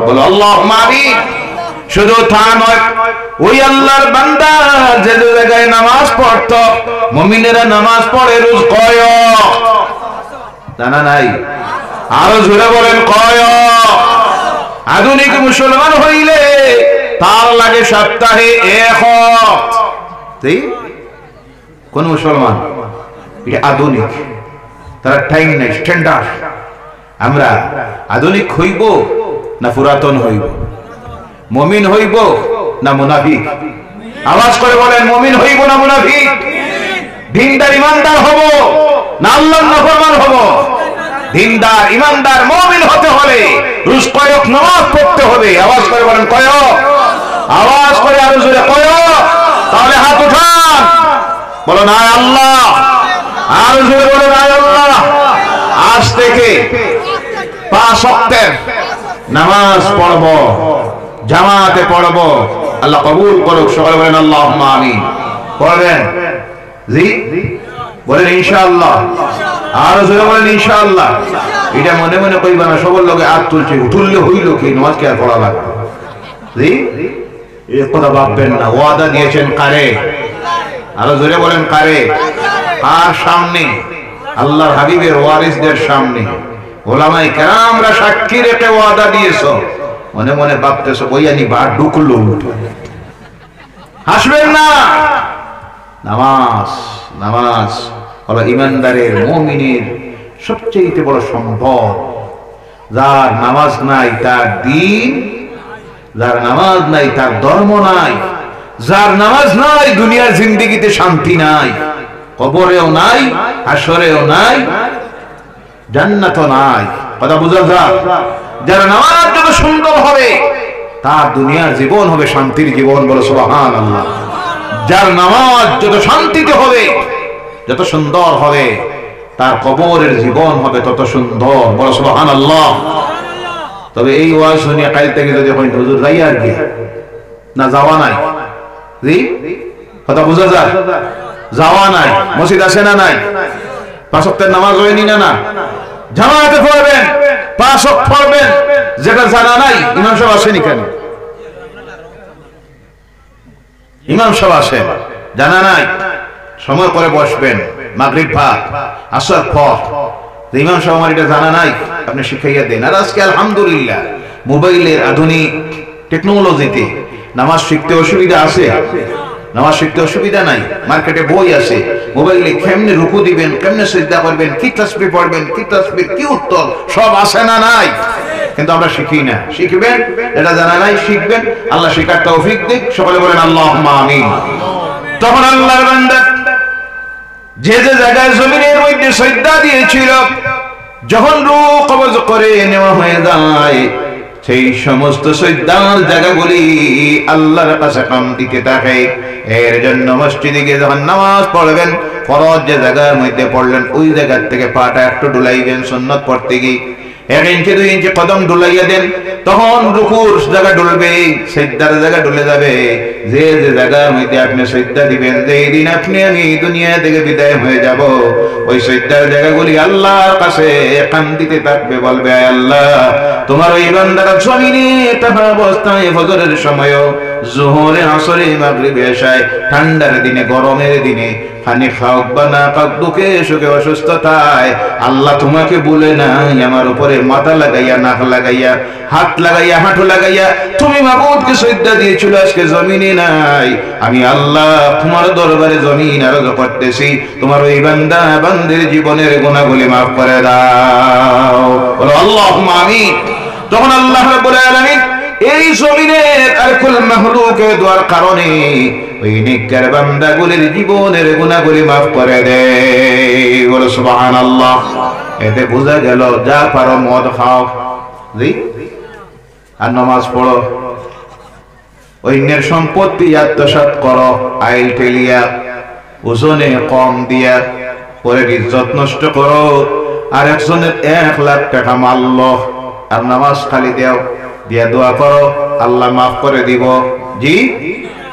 বলো আল্লাহুম্মা আমিন। শুধু তা নয়, ওই আল্লাহর বান্দা যে জায়গায় নামাজ পড়তো, মুমিনেরা নামাজ পড়ে রোজ কয়, জানা নাই? আরো জোরে বলেন কয়। আধুনিক মুসলমান হইলে তার লাগে সপ্তাহে এক হক। কোন মুসলমান? এটা আধুনিক, তার টাইম নাই, স্ট্যান্ডার্ড। আমরা আধুনিক হইব না পুরাতন হইব? মুমিন হইব না মুনাফিক? আওয়াজ করে বলেন, মুমিন হইব না মুনাফিক? দিনদার ইমানদার হব না আল্লাহর নাফরমান হব? দিনদার ইমানদার মুমিন হতে হলে রোজ কয়েক নামাজ পড়তে হবে। আওয়াজ করে বলেন কয়েক। আওয়াজ করে আরো জোরে কয়েক। তাহলে হাত উঠান, বলো না আল্লাহ। আরো জোরে বলেন আল্লাহ। আজ থেকে 5 ওয়াক্তের নামাজ পড়ব, জামাতে পড়ব। আল্লাহ কবুল করুক। সকলে বলেন আল্লাহুম্মা আমিন। পড়বেন? জি বলেন ইনশাআল্লাহ। আরো জোরে বলেন ইনশাআল্লাহ। এটা মনে মনে কইবা না, সবার লগে হাত তুলছে, তুললে হইল কি? নামাজ কি আর পড়া লাগবে? জি এই কথা ভাববেন না। ওয়াদা দিয়েছেন কারে? আরো জোরে বলেন কারে? কার সামনে? আল্লাহর হাবিবের ওয়ারিসদের সামনে। ওলামায়ে কেরামরা সাক্ষী রেখে ওয়াদা দিয়েছো। মনে মনে ভাবতেছো বইয়ানি বা ঢুকলো। হাসবেন না। নামাজ, নামাজ হলো ইমানদারের, মুমিনের সবচেয়ে বড় সম্পদ। যার নামাজ নাই তার দ্বীন, যার নামাজ নাই তার ধর্ম নাই, যার নামাজ নাই দুনিয়ার জিন্দেগিতে শান্তি নাই, কবরেও নাই, হাসরেও নাই, জান্নাতও নাই। কথা বুঝা যায়? যার নামাজ যত সুন্দর হবে তার দুনিয়ার জীবন হবে শান্তির জীবন। বলো সুবহানাল্লাহ। যার নামাজ যত শান্তিতে হবে, যত সুন্দর হবে, তার কবরের জীবন হবে তত সুন্দর। বলো সুবহানাল্লাহ। তবে এই ওয়াজ শুনিয়া কাল থেকে যদি হয় হুজুর যাই আর কি না, যাওয়া নাই। জি কথা বুঝা যায়? যাওয়া নাই। মসজিদ আসে না নাই? 5 ওয়াক্তের নামাজ হয়নি না? না জামাতে পড়বেন, 5 ওয়াক্ত পড়বেন। যেটা জানা নাই, ইমাম সাহেব আসেনি কেন? ইমাম সাহেব আসেন, জানা নাই, সময় করে বসবেন। মাগরিব ভাত, আসর পর ইমাম সাহেব আমার এটা জানা নাই, আপনি শিখাইয়া দেন। আর আজকে আলহামদুলিল্লাহ মোবাইলের আধুনিক টেকনোলজিতে নামাজ শিখতে অসুবিধা আছে? নামাজ শিখতে অসুবিধা নাই। মার্কেটে বই আছে, মোবাইলে কেমনে রুকু দিবেন, কেমনে সিজদা করবেন, কি তাসবিহ পড়বেন, কি তাসবিহ, কি উত্তর, সব আছে না নাই? কিন্তু আমরা শিখি না। শিখবেন, এটা জানা নাই, শিখবেন। আল্লাহ শিখার তৌফিক দিক। সকলে বলেন আল্লাহুম্মা আমিন। তখন আল্লাহর বান্দা যে যে জায়গায় জমিনের মধ্যে সিজদা দিয়েছিল, যখন রূহ কবজ করে নেওয়া হয়ে যায়, সেই সমস্ত সিজদার জায়গাগুলি আল্লাহর কাছে কাম দিতে থাকে। এর জন্য মসজিদে গিয়ে যখন নামাজ পড়বেন, ফরজ যে জায়গার মধ্যে পড়লেন ওই জায়গা থেকে পাটা একটু ডুলাইবেন। সুন্নত পড়তে গিয়ে 1 ইঞ্চি 2 ইঞ্চি কদম ডুলাইয়া দেন, তখন রুকুর জায়গা ডুলবে, সিজদার জায়গা ডুলে যাবে। যে যে জায়গার মধ্যে আপনি সিজদা দিবেন, যেই দিন আপনি আমি দুনিয়া থেকে বিদায় হয়ে যাব, ওই সিজদার জায়গাগুলি আল্লাহর কাছে কান্দিতে থাকবে, বলবে আল্লাহ তোমার ওই বান্দারা জমিনে থাকা অবস্থায় ফজরের সময়, যোহরে, আসরে, মাগরিবে, এশায়, ঠান্ডার দিনে, গরমের দিনে, পানি খাওক বা না খাওক, দুঃখে সুখে অসুস্থতায়, আল্লাহ তোমাকে বলে নাই আমার উপরে মাথা লাগাইয়া, নাক লাগাইয়া, হাত লাগাইয়া, হাঁটু লাগাইয়া তুমি মাবুদকে সিজদা দিয়েছিল, আজকে জমিনে নাই। আমি আল্লাহ তোমার দরবারে জমিন আরজ করতেছি, তোমার ওই বান্দা বান্দির জীবনের গুনাহগুলি মাফ করে দাও। বলো আল্লাহুম্মা আমিন। তখন আল্লাহ রাব্বুল আলামিন এই জমিনের আর কুল মাখলুকের দোয়ার কারণে ওই নেককার বান্দাগুলির জীবনের গুনাহগুলি মাফ করে দেয়। বলো সুবহানাল্লাহ। এতে বোঝা গেল যা পারো মদ খাও, জি, আর নামাজ পড়ো, অন্যের সম্পত্তি আত্মসাৎ করো, আইল ঠেলিয়া, ওজনে কম দিয়া, পরে ইজ্জত নষ্ট করো, আর একজনের 1 লাখ টাকা মারল, আর নামাজ খালি দাও, দিয়া দোয়া করো আল্লাহ মাফ করে দিব। জি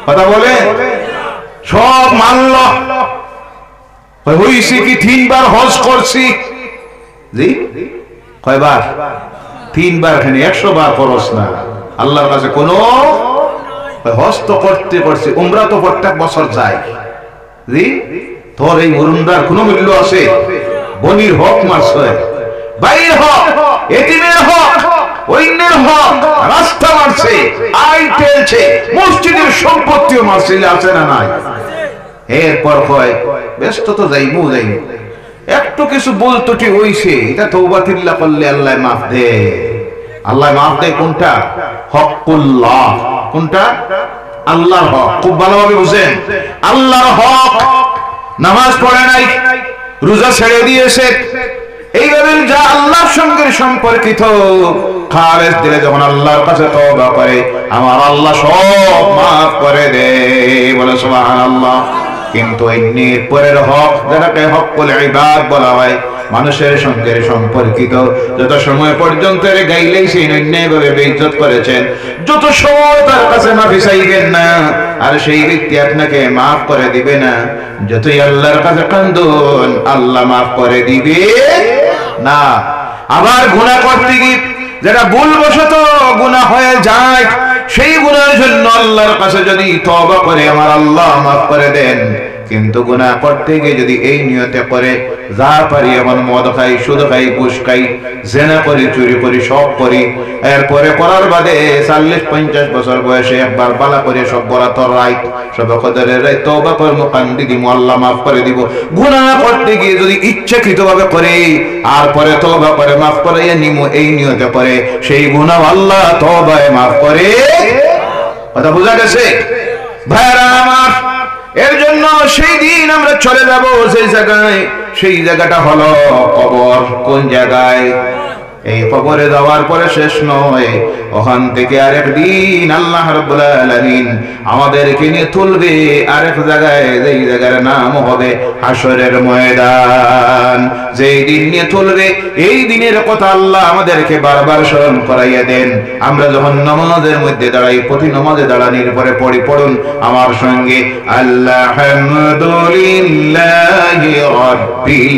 কথা বলে সব মানল, হইছি কি 3 বার হজ করছি? জি কয়বার? 3 বার খানি 100 বার খরচ না, আল্লাহর কাছে কোনো হস্ত করতে করছে। উমরা তো প্রত্যেক বছর যায়, জি তোর এই উমরার কোনো মূল্য আছে? বনির হক মারছে, বাইর হক, এতিমের হক, অন্যের হক, রাস্তা মারছে, আই টেলছে, মসজিদের সম্পত্তিও মারছে, আছে না নাই? এরপর কয় ব্যস্ত তো যাইমু একটু কিছু বলতো ঠিক হইছে, এটা তওবাতিল্লাহ করলে আল্লাহ মাফ দেয়। আল্লাহ মাফ দেয় কোনটা? হকুল্লাহ। কোনটা? আল্লাহর হক। খুব ভালোভাবে বুঝেন, আল্লাহর হক। নামাজ পড়ে নাই, রোজা ছেড়ে দিয়েছে, এইভাবে যা আল্লাহর সঙ্গে সম্পর্কিত খালেস দিলে যখন আল্লাহর কাছে তওবা করে, আমার আল্লাহ সব মাফ করে দেয়। বলে সুবহানাল্লাহ। কিন্তু অন্যের পরের হক, যেটাকে হকুল ইবাদ বলা হয়, মানুষের সঙ্গে সম্পর্কিত, যত সময় পর্যন্ত গাইলেই সেই অন্যায়ভাবে বেইজ্জত করেছেন, যত সময় তার কাছে মাফি চাইবেন না, আর সেই ব্যক্তি আপনাকে মাফ করে দিবে না, যতই আল্লাহর কাছে কান্দুন, আল্লাহ মাফ করে দিবে না। আবার গুনাহ করতে গিয়ে যেটা ভুলবশত গুনাহ হয়ে যায়, সেই গুনাহের জন্য আল্লাহর কাছে যদি তওবা করে, আমার আল্লাহ মাফ করে দেন। কিন্তু গুনাহ করতে গিয়ে যদি এই নিয়তে করে, যা পারি এমন মদ খাই, সুদ খাই, ঘুষ খাই, জেনা করি, চুরি করি, সব করি, এরপরে করার বাদে 40-50 বছর বয়সে একবার বালা করে সব বলা তোর রাইট, সব কদরের রাইট, তওবা করব, কান্দি দিব, আল্লাহ মাফ করে দিব। গুনাহ করতে গিয়ে যদি ইচ্ছাকৃতভাবে করে, আর পরে তওবা করে মাফ করাইয়া নিমু, এই নিয়তে করে, সেই গুনাহ আল্লাহ তওবায় মাফ করে। কথা বোঝা গেছে ভাইরা আমার? এর জন্য সেই দিন আমরা চলে যাব সেই জায়গায়, সেই জায়গাটা হলো কবর। কোন জায়গায়? এই কবরে যাওয়ার পরে শেষ নয়, ওখান থেকে আরেকদিন আল্লাহ রাব্বুল আলামিন আমাদেরকে নিয়ে তুলবে আরেক জায়গায়, যেই জায়গার নাম হবে হাসরের ময়দান। যেই দিন নিয়ে তুলবে, এই দিনের কথা আল্লাহ আমাদেরকে বারবার স্মরণ করাইয়া দেন। আমরা যখন নামাজের মধ্যে দাঁড়াই, প্রতি নামাজে দাঁড়ানোর পরে পড়ুন আমার সঙ্গে, আলহামদুলিল্লাহি রাব্বিল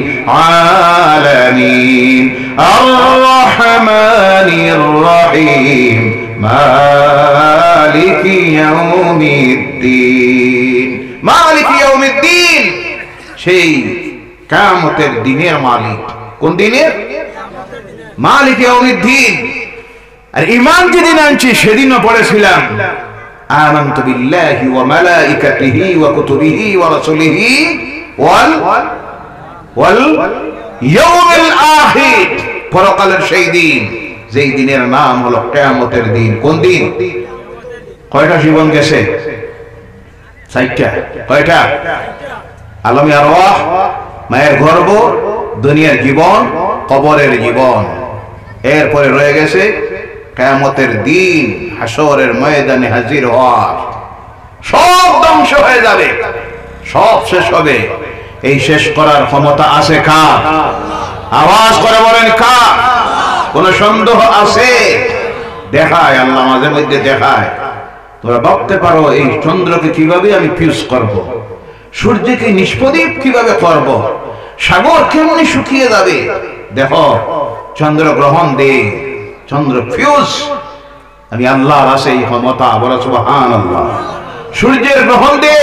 আলামিন আর-রহমানির রহিম মালিকি ইয়াউমিদ্দিন। মালিকি ইয়াউমিদ্দিন, সেই কিয়ামতের দিনের মালিক। কোন দিনের? মালিকি ইয়াউমিদ্দিন। আর ঈমান যেদিন আনছি সেদিনও পড়েছিলাম, আমানতু বিল্লাহি ওয়া মালাইকাতিহি ওয়া কুতুবিহি ওয়া রাসূলিহি ওয়াল ইয়াউমিল আখির, পরকালের সেই দিন, যেই দিনের নাম হলো কিয়ামতের দিন। কোন দিন? কয়টা জীবন গেছে? 4টা। কয়টা? আলমে আরওয়াহ, মায়ের গর্ভ, দুনিয়ার জীবন, কবরের জীবন। এরপরে রয়ে গেছে কিয়ামতের দিন, হাসরের ময়দানে হাজির হওয়া। সব ধ্বংস হয়ে যাবে, সব শেষ হবে। এই শেষ করার ক্ষমতা আছে কার? আওয়াজ করে বলেন কার? কোন সন্দেহ আছে? দেখায় আল্লাহ, মাঝে মধ্যে দেখায়। তোমরা ভাবতে পারো এই চন্দ্রকে কিভাবে আমি ফিউজ করব, সূর্যকে নিষ্প্রদীপ কিভাবে করব, সাগর কেমনি শুকিয়ে যাবে। দেখো চন্দ্র গ্রহণ দে, চন্দ্র ফিউজ, আমি আল্লাহর আছে এই ক্ষমতা। বলো সুবহানাল্লাহ। সূর্যের গ্রহণ দে,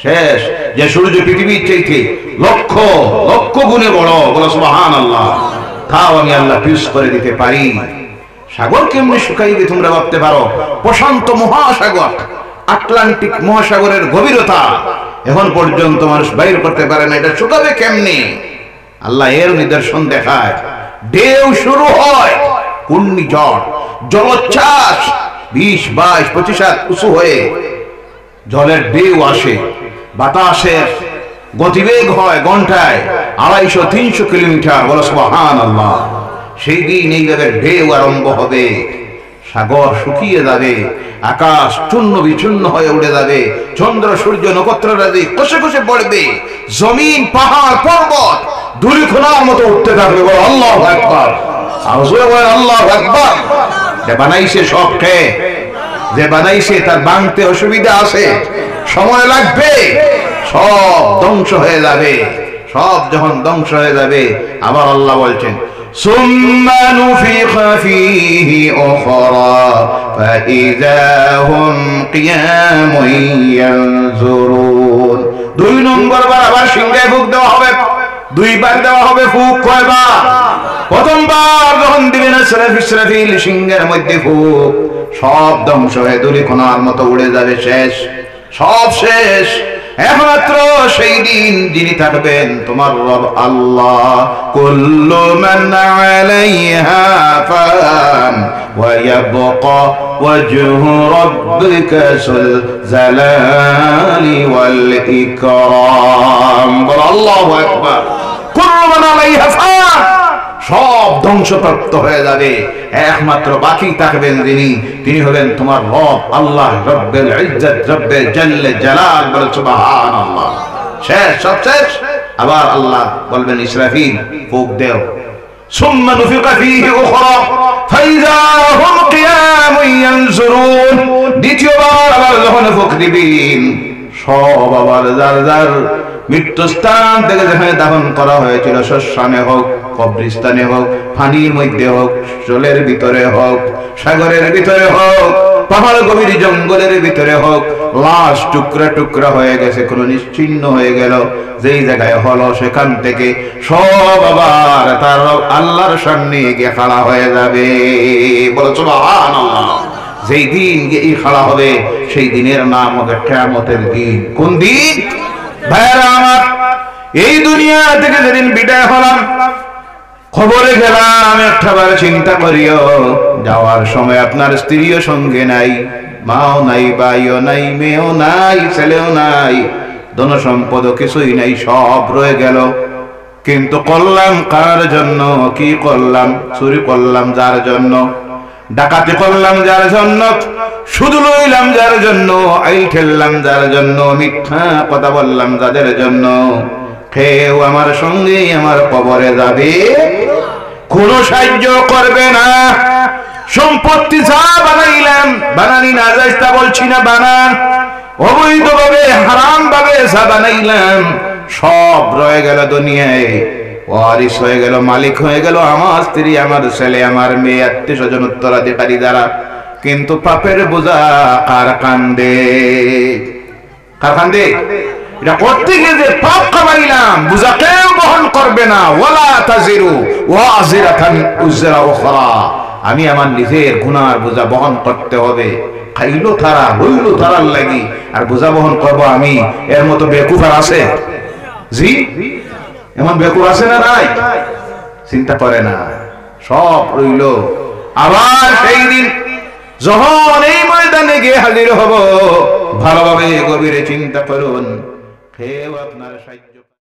শেষ। যে সূর্য পৃথিবীর চাইতে লক্ষ লক্ষ গুণে বড়। বলো সুবহানাল্লাহ। তাও আমি আল্লাহ ফিউজ করে দিতে পারি। সাগর কেমনি শুকাইবে তোমরা ভাবতে পারো? প্রশান্ত মহাসাগর, আটলান্টিক মহাসাগরের গভীরতা এখন পর্যন্ত মানুষ বাইর করতে পারে না, এটা শুকাবে কেমনি? আল্লাহ এর নিদর্শন দেখায়। ঢেউ শুরু হয়, ঘূর্ণিঝড়, জলোচ্ছ্বাস 20-22-25 হাত উঁচু হয়ে জলের ঢেউ আসে, বাতাসের গতিবেগ হয় ঘন্টায় 250-300 কিলোমিটার। বলো সুবহানাল্লাহ। সেই দিন এইভাবে ঢেউ আরম্ভ হবে, সাগর শুকিয়ে যাবে, আকাশ চূর্ণ বিচূর্ণ হয়ে উড়ে যাবে, চন্দ্র সূর্য নক্ষত্ররাজি খসে খসে পড়বে, জমিন পাহাড় পর্বত ধূলিকণার মতো উঠতে থাকবে। বলো আল্লাহু আকবার। আর জোরে বলো আল্লাহু আকবার। যে বানাইছে সব কে? যে বানাইছে তার বানতে অসুবিধা আছে, সময় লাগবে, সব ধ্বংস হয়ে যাবে। সব যখন ধ্বংস হয়ে যাবে, আবার আল্লাহ বলছেন সুম্মা নুফিখা ফীহি উখরা ফাইযা হুম কিয়ামুন ইয়ানজুরুন। 2 নম্বর বার আবার সিংহে ফুঁক দেওয়া হবে। 2 বার দেওয়া হবে ফুঁক। কয়বার? প্রথমবার যখন দিবেন ইসরাফিল সিংহের মধ্যে ফুঁক, সব ধ্বংস হয়ে ধূলিকণার মতো উড়ে যাবে, শেষ, সব শেষ। একমাত্র সেই দিন যিনি থাকবেন তোমার রব আল্লাহ। কুল্লু মান আলাইহা ফান ওয়া ইয়াবকা ওয়াজহু রাব্বিকা যুল জালালি ওয়াল ইকরাম। বল আল্লাহু আকবার। কুল্লু মান আলাইহা ফান, সব ধ্বংসপ্রাপ্ত হয়ে যাবে, একমাত্র বাকি থাকবেন যিনি, তিনি হলেন তোমার রব আল্লাহ, রব্বুল ইজ্জত, রব্বে জাল্লে জালাল। বল সুবহানাল্লাহ। শেষ, সব শেষ। আবার আল্লাহ বলবেন ইসরাফিল ফুঁক দেও। সুম্মা নুফিকা ফীহি উখরা ফাইযা হুম কিয়ামুন ইয়ানজুরুন। দ্বিতীয়বার আবার যখন ফুঁক দিবেন, সব আবার যার যার মৃত্যুস্থান থেকে যেখানে দাফন করা হয়েছিল, শ্মশানে হোক, কবরস্থানে হোক, পানির মধ্যে হোক, জলের ভিতরে হোক, সাগরের ভিতরে হোক, পাহাড় গভীর জঙ্গলের ভিতরে হোক, লাশ টুকরা টুকরা হয়ে গেছে, কোনো নিশ্চিহ্ন হয়ে গেল, যেই জায়গায় হলো সেখান থেকে সব আবার তার আল্লাহর সামনে গিয়ে খাড়া হয়ে যাবে। বলো সুবহানাল্লাহ। যেই দিন গিয়ে খাড়া হবে সেই দিনের নাম হবে কিয়ামতের দিন। কোন দিন? ভাইরা আমার, এই দুনিয়া থেকে যেদিন বিদায় হলাম, খবরে গেলাম, একটাবার চিন্তা করিও, যাওয়ার সময় আপনার স্ত্রীও সঙ্গে নাই, মাও নাই, ভাইও নাই, মেয়েও নাই, ছেলেও নাই, ধন সম্পদ কিছুই নাই, সব রয়ে গেল। কিন্তু করলাম কার জন্য? কি করলাম? চুরি করলাম যার জন্য, ডাকাতি করলাম যার জন্য, শুধু লইলাম যার জন্য, আইল ঠেললাম যার জন্য, মিথ্যা কথা বললাম যাদের জন্য, কেউ আমার সঙ্গে আমার কবরে যাবে, কোনো সাহায্য করবে না। সম্পত্তি যা বানাইলাম, বানানি না যাই তা বলছি না, বানান, অবৈধভাবে হারাম ভাবে যা বানাইলাম, সব রয়ে গেল দুনিয়ায়, ওয়ারিস হয়ে গেল, মালিক হয়ে গেল আমার স্ত্রী, আমার ছেলে, আমার মেয়ে, আত্মীয় স্বজন, উত্তরাধিকারী দ্বারা। কিন্তু পাপের বোঝা কার কান্দে? কার কান্দে? এটা করতে গিয়ে যে পাপ কামাইলাম, বোঝা কেউ বহন করবে না। ওয়ালা তাজিরু ওয়াজিরাতান উযরা উখরা, আমি আমার নিজের গুনার বোঝা বহন করতে হবে। খাইলো তারা, হইলো তারার লাগি, আর বোঝা বহন করব আমি। এর মতো বেকুফ আর আছে? জি, এমন বেকুফ আছে না নাই? চিন্তা করে না, সব রইল। আবার সেই দিন যখন এই ময়দানে গিয়ে হাজির হব, ভালোভাবে গভীরে চিন্তা করুন, কেউ আপনার সাহায্য